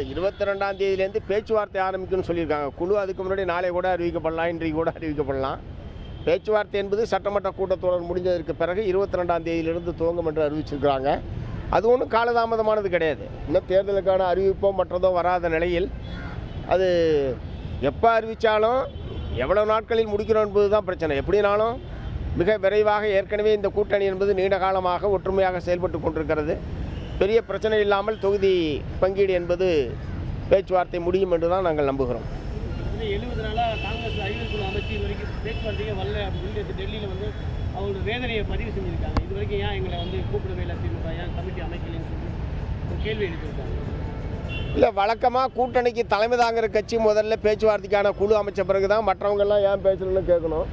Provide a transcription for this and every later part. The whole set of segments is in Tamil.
22ஆம் தேதியிலேருந்து பேச்சுவார்த்தை ஆரம்பிக்கும்னு சொல்லியிருக்காங்க. குழு அதுக்கு முன்னாடி நாளை கூட அறிவிக்கப்படலாம், இன்றைக்கு கூட அறிவிக்கப்படலாம். பேச்சுவார்த்தை என்பது சட்டமன்ற கூட்டத்தொடர் முடிஞ்சதற்கு பிறகு 22ஆம் தேதியிலிருந்து துவங்கும் என்று அறிவிச்சிருக்கிறாங்க. அது ஒன்றும் காலதாமதமானது கிடையாது. இன்னும் தேர்தலுக்கான அறிவிப்போ மற்றதோ வராத நிலையில் அது எப்போ அறிவித்தாலும் எவ்வளோ நாட்களில் முடிக்கிறோம் என்பது தான் பிரச்சனை. எப்படினாலும் மிக விரைவாக ஏற்கனவே இந்த கூட்டணி என்பது நீண்ட காலமாக ஒற்றுமையாக செயல்பட்டு கொண்டிருக்கிறது. பெரிய பிரச்சனை இல்லாமல் தொகுதி பங்கீடு என்பது பேச்சுவார்த்தை முடியும் என்று தான் நாங்கள் நம்புகிறோம். 70 நாளாக காங்கிரஸ் அறிவிப்புக்குழு அமைச்சு இது வரைக்கும் பேச்சுவார்த்தையே வரல அப்படின்னு சொல்லி டெல்லியில் அவங்களோட வேதனையை பதிவு செஞ்சுருக்காங்க. இது வரைக்கும் ஏன் எங்களை கூப்பிடவே இல்லை, திமுக ஏன் கமிட்டி அமைக்கலன்னு சொல்லி ஒரு கேள்வி எழுப்பியிருக்காங்க. இல்லை, வழக்கமாக கூட்டணிக்கு தலைமை தாங்கிற கட்சி முதல்ல பேச்சுவார்த்தைக்கான குழு அமைச்ச பிறகு தான் மற்றவங்கெல்லாம் ஏன் பேசணும்னு கேட்கணும்.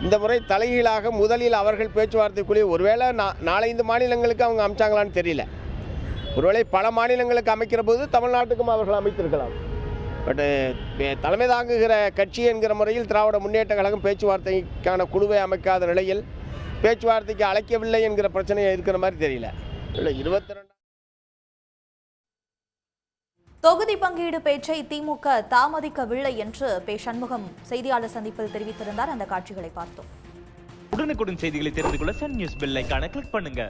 இந்த முறை தலைகீழாக முதலில் அவர்கள் பேச்சுவார்த்தைக்குள்ளே ஒருவேளை 4-5 மாநிலங்களுக்கு அவங்க அமைச்சாங்களான்னு தெரியல. ஒருவேளை பல மாநிலங்களுக்கு அமைக்கிற போது தமிழ்நாட்டுக்கும் அவர்கள் அமைத்திருக்கலாம். பட்டு தலைமை தாங்குகிற கட்சி என்கிற முறையில் திராவிட முன்னேற்ற கழகம் பேச்சுவார்த்தைக்கான குழுவை அமைக்காத நிலையில் பேச்சுவார்த்தைக்கு அழைக்கவில்லை என்கிற பிரச்சனை இருக்கிற மாதிரி தெரியல. இல்லை, 22 தொகுதி பங்கீடு பேச்சை திமுக தாமதிக்கவில்லை என்று பே. சண்முகம் செய்தியாளர் சந்திப்பில் தெரிவித்திருந்தார். அந்த காட்சிகளை பார்த்தோம். உடனுக்குடன் செய்திகளை தெரிந்து கொள்ள சன் நியூஸ் பெல் ஐகானை கிளிக் பண்ணுங்க.